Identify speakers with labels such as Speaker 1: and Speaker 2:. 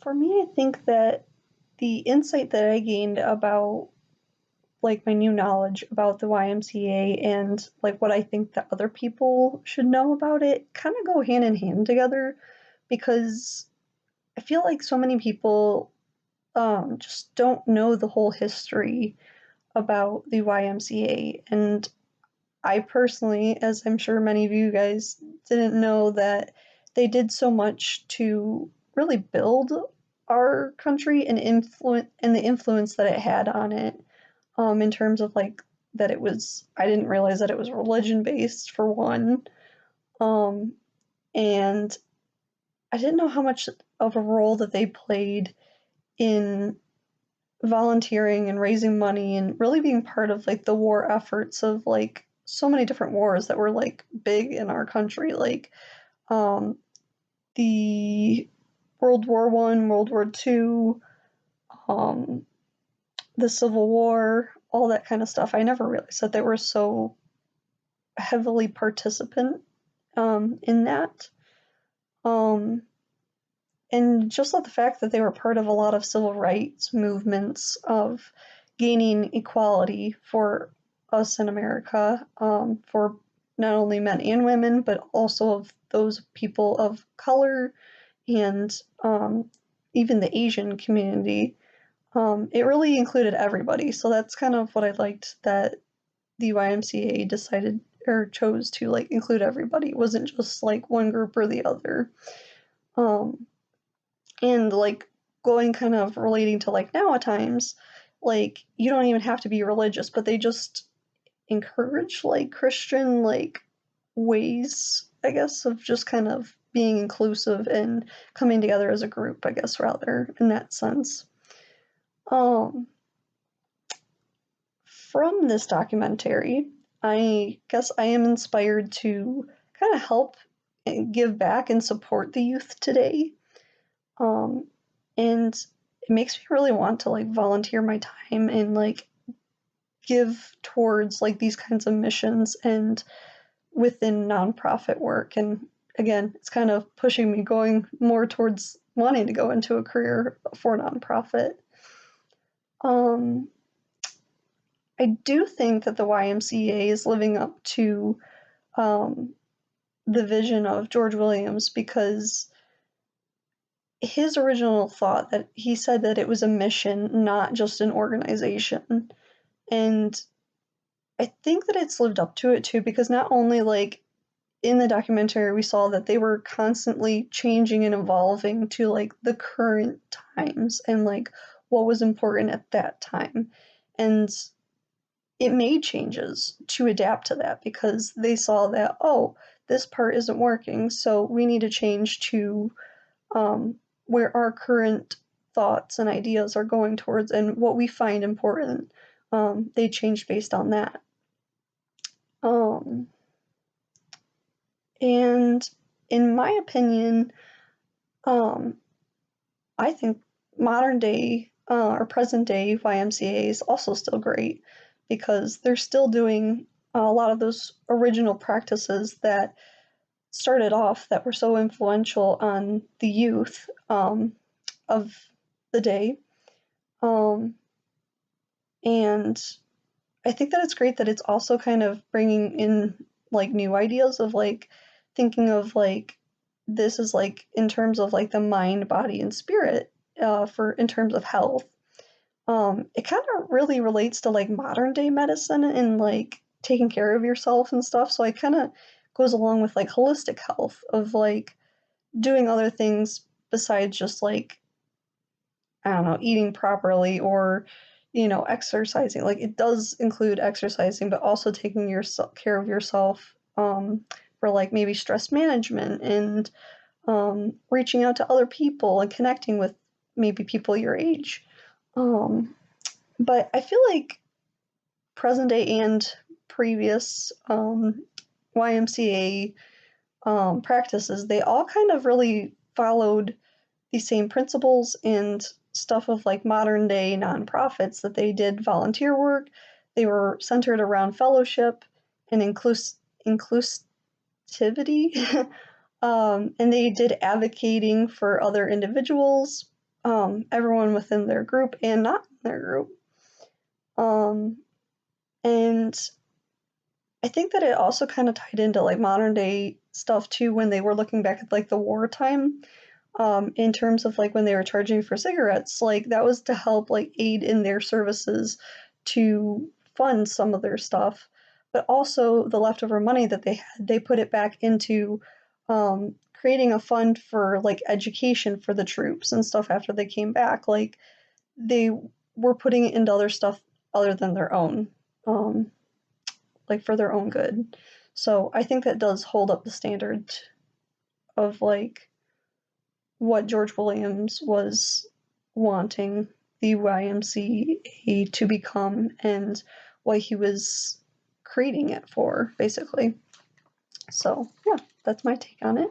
Speaker 1: For me, I think that the insight that I gained about like my new knowledge about the YMCA and like what I think that other people should know about it kind of go hand in hand together because I feel like so many people just don't know the whole history about the YMCA. And I personally, as I'm sure many of you guys, didn't know that they did so much to really build our country and influence and the influence that it had on it. In terms of like that it was, I didn't realize that it was religion based for one. Um, and I didn't know how much of a role that they played in volunteering and raising money and really being part of like the war efforts of like so many different wars that were like big in our country, like um, the World War I, World War II, um, the Civil War, all that kind of stuff. I never realized that they were so heavily participant in that. Um, and just the fact that they were part of a lot of civil rights movements of gaining equality for us in America, for not only men and women, but also of those people of color and even the Asian community. It really included everybody. So that's kind of what I liked that the YMCA decided or chose to like include everybody. It wasn't just like one group or the other. Um, and like going kind of relating to like now at times, like you don't even have to be religious, but they just encourage like Christian like ways, I guess, of just kind of being inclusive and coming together as a group, I guess, rather in that sense. Um, from this documentary, I guess I am inspired to kind of help and give back and support the youth today. Um, and it makes me really want to like volunteer my time and like give towards like these kinds of missions and within nonprofit work. And again, it's kind of pushing me going more towards wanting to go into a career for nonprofit. Um, I do think that the YMCA is living up to um, the vision of George Williams because his original thought that he said that it was a mission, not just an organization. And I think that it's lived up to it too, because not only like in the documentary we saw that they were constantly changing and evolving to like the current times and like what was important at that time. And it made changes to adapt to that because they saw that, oh, this part isn't working, so we need to change to um, where our current thoughts and ideas are going towards and what we find important. They changed based on that. Um, and in my opinion, um, I think modern day or present day YMCA is also still great because they're still doing a lot of those original practices that started off that were so influential on the youth of the day. Um, and I think that it's great that it's also kind of bringing in like new ideas of like thinking of like this is like in terms of like the mind, body, and spirit for in terms of health. It kind of really relates to like modern day medicine and like taking care of yourself and stuff. So it kind of goes along with like holistic health of like doing other things besides just like I don't know, eating properly or, exercising. Like it does include exercising, but also taking your care of yourself for like maybe stress management and reaching out to other people and connecting with maybe people your age. Um, but I feel like present day and previous YMCA practices, they all kind of really followed the same principles and stuff of like modern day nonprofits that they did volunteer work. They were centered around fellowship and inclusivity, and they did advocating for other individuals, everyone within their group and not in their group. And I think that it also kind of tied into like modern day stuff too when they were looking back at like the wartime, in terms of like when they were charging for cigarettes, like that was to help like aid in their services to fund some of their stuff, but also the leftover money that they had, they put it back into creating a fund for like education for the troops and stuff after they came back. Like they were putting it into other stuff other than their own, um, like for their own good. So I think that does hold up the standard of like what George Williams was wanting the YMCA to become and what he was creating it for, basically. So, yeah, that's my take on it.